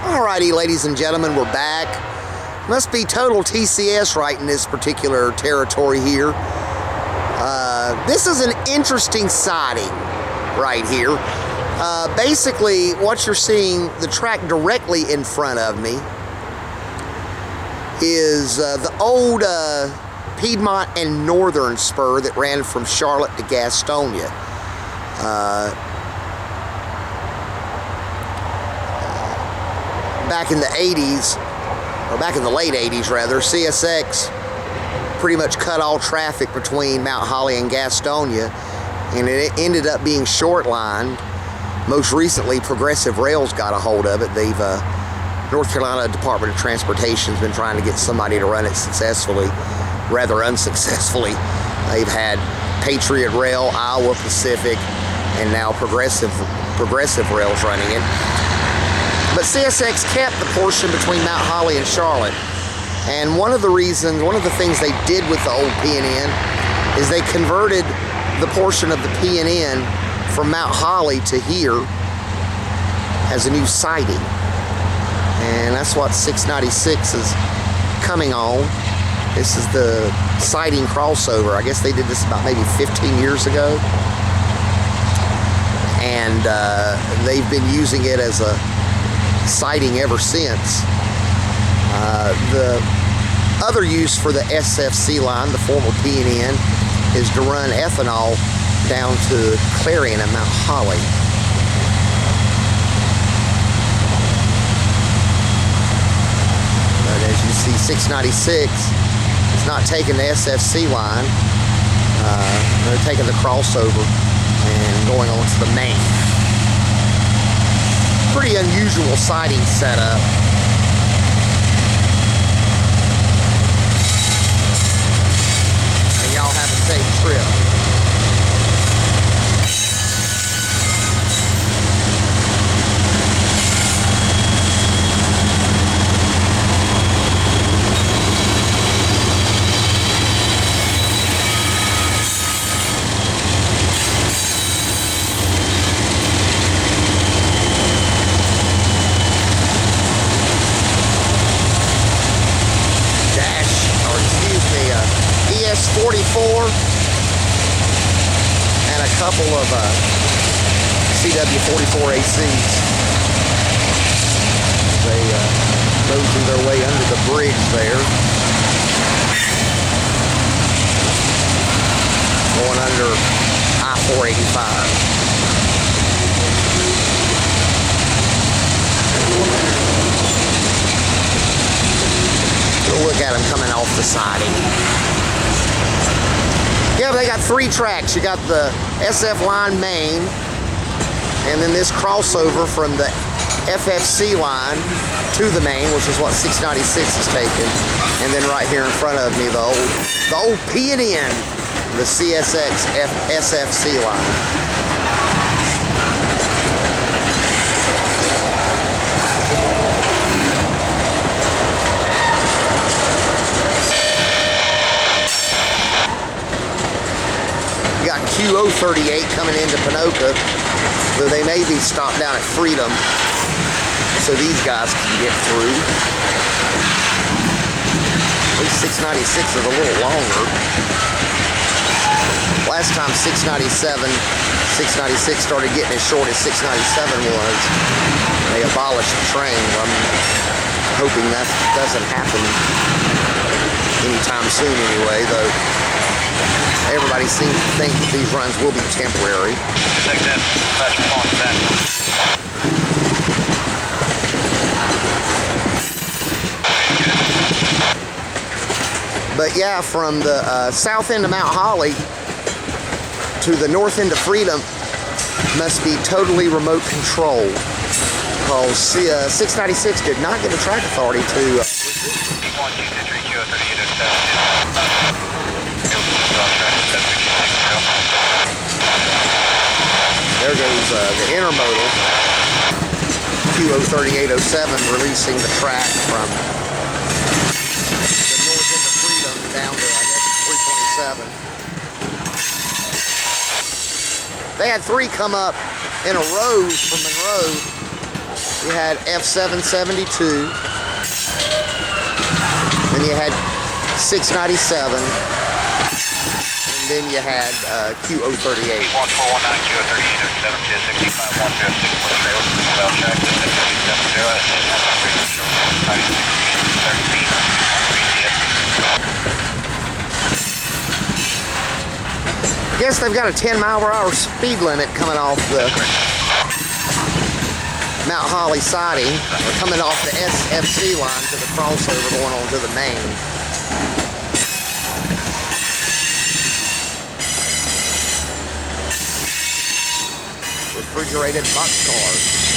Alrighty, ladies and gentlemen, we're back. Must be total TCS right in this particular territory here. This is an interesting siding right here. Basically, what you're seeing, the track directly in front of me, is the old Piedmont and Northern spur that ran from Charlotte to Gastonia. Back in the 80s, or back in the late 80s rather, CSX pretty much cut all traffic between Mount Holly and Gastonia, and it ended up being short-lined. Most recently, Progressive Rail's got a hold of it. They've North Carolina Department of Transportation's been trying to get somebody to run it successfully, rather unsuccessfully. They've had Patriot Rail, Iowa Pacific, and now Progressive Rail's running it. But CSX kept the portion between Mount Holly and Charlotte. And one of the things they did with the old P&N is they converted the portion of the P&N from Mount Holly to here as a new siding. And that's what 696 is coming on. This is the siding crossover. I guess they did this about maybe 15 years ago. And they've been using it as a siding ever since. The other use for the SFC line, the former P&N, is to run ethanol down to Clarion and Mount Holly. But as you see, 696 is not taking the SFC line. They're taking the crossover and going on to the main. Pretty unusual siding setup. And y'all have a safe trip. ES44 and a couple of CW44 ACs. They mosey their way under the bridge there, going under I-485. Look at them coming off the siding. Yeah, but they got three tracks. You got the SF line main, and then this crossover from the FFC line to the main, which is what 696 is taking. And then right here in front of me, the old P&N, the CSX SFC line. Q038 coming into Panoka, though they may be stopped down at Freedom, so these guys can get through. At least 696 is a little longer. Last time 696 started getting as short as 697 was, they abolished the train. I'm hoping that doesn't happen anytime soon anyway, though. Everybody seems to think that these runs will be temporary. But yeah, from the south end of Mount Holly to the north end of Freedom must be totally remote control, because 696 did not get a track authority to There goes the intermodal Q03807 releasing the track from the north end of Freedom down to, I guess, 327. They had three come up in a row from Monroe You had F772. Then you had 697. And then you had Q038. 1419 Q038, 765 well check, 670, I guess they've got a 10-mile-per-hour speed limit coming off the Mount Holly siding, or coming off the SFC line to the crossover going on to the main. Refrigerated boxcars.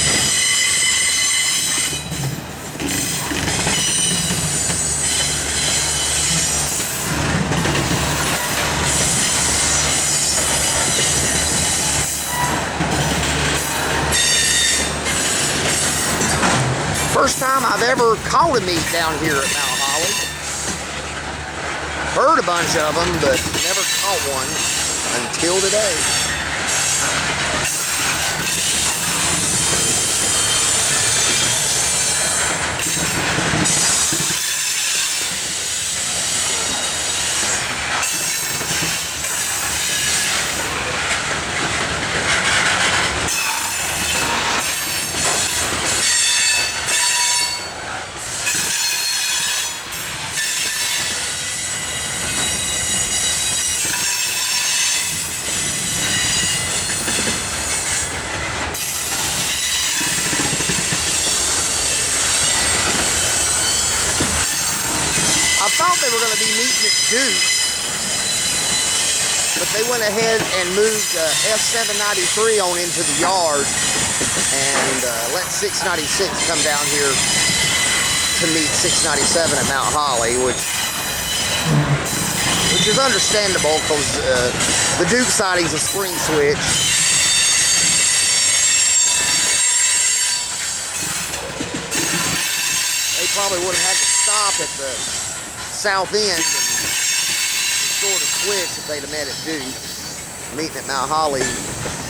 First time I've ever caught a meet down here at Mount Holly. Heard a bunch of them, but never caught one until today. I thought they were going to be meeting at Duke, but they went ahead and moved F793 on into the yard and let 696 come down here to meet 697 at Mount Holly, which is understandable because the Duke siding's a spring switch. They probably would have had to stop at the south end and restore the switch if they'd have met at Duke. Meeting at Mount Holly,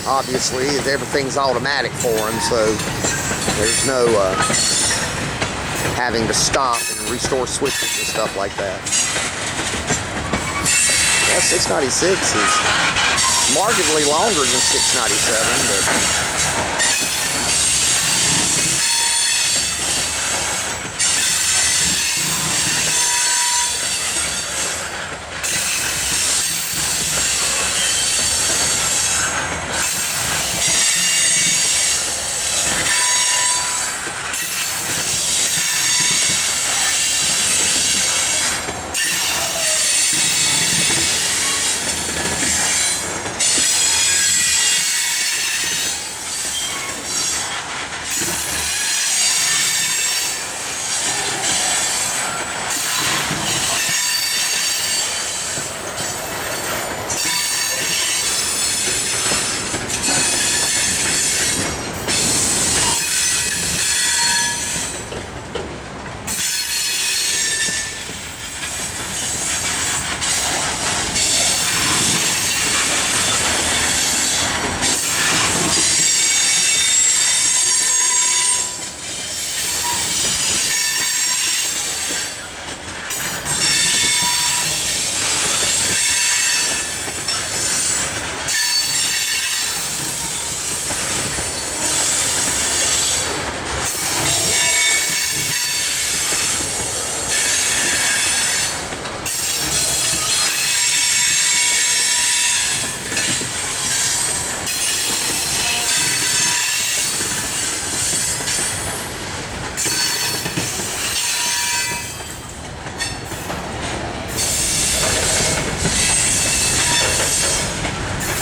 obviously, everything's automatic for them, so there's no having to stop and restore switches and stuff like that. Yeah, 696 is markedly longer than 697, but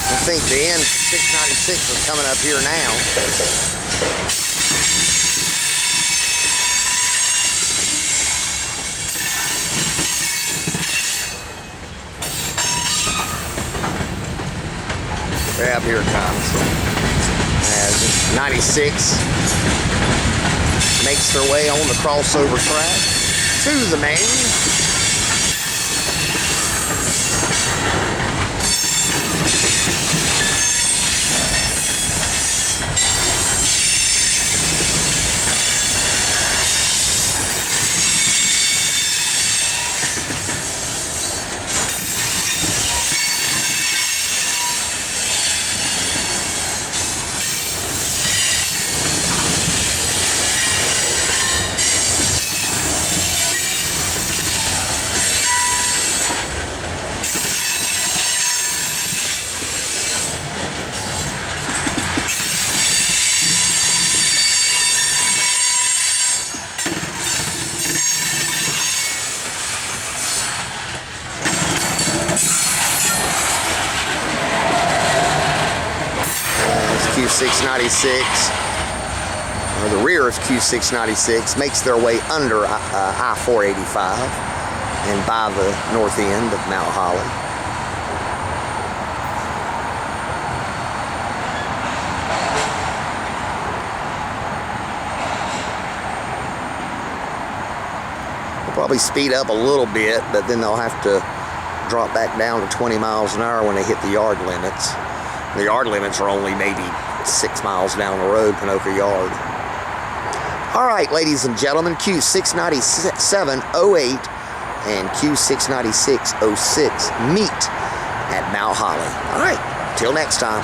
I think the end 696 is coming up here now. Grab, here it comes. As 96 makes their way on the crossover track to the main. Q696, or the rear of Q696, makes their way under I-485 and by the north end of Mount Holly. They'll probably speed up a little bit, but then they'll have to drop back down to 20 miles an hour when they hit the yard limits. The yard limits are only maybe 6 miles down the road, Pinoka Yard. All right, ladies and gentlemen, Q69708 and Q69606 meet at Mount Holly. All right, till next time.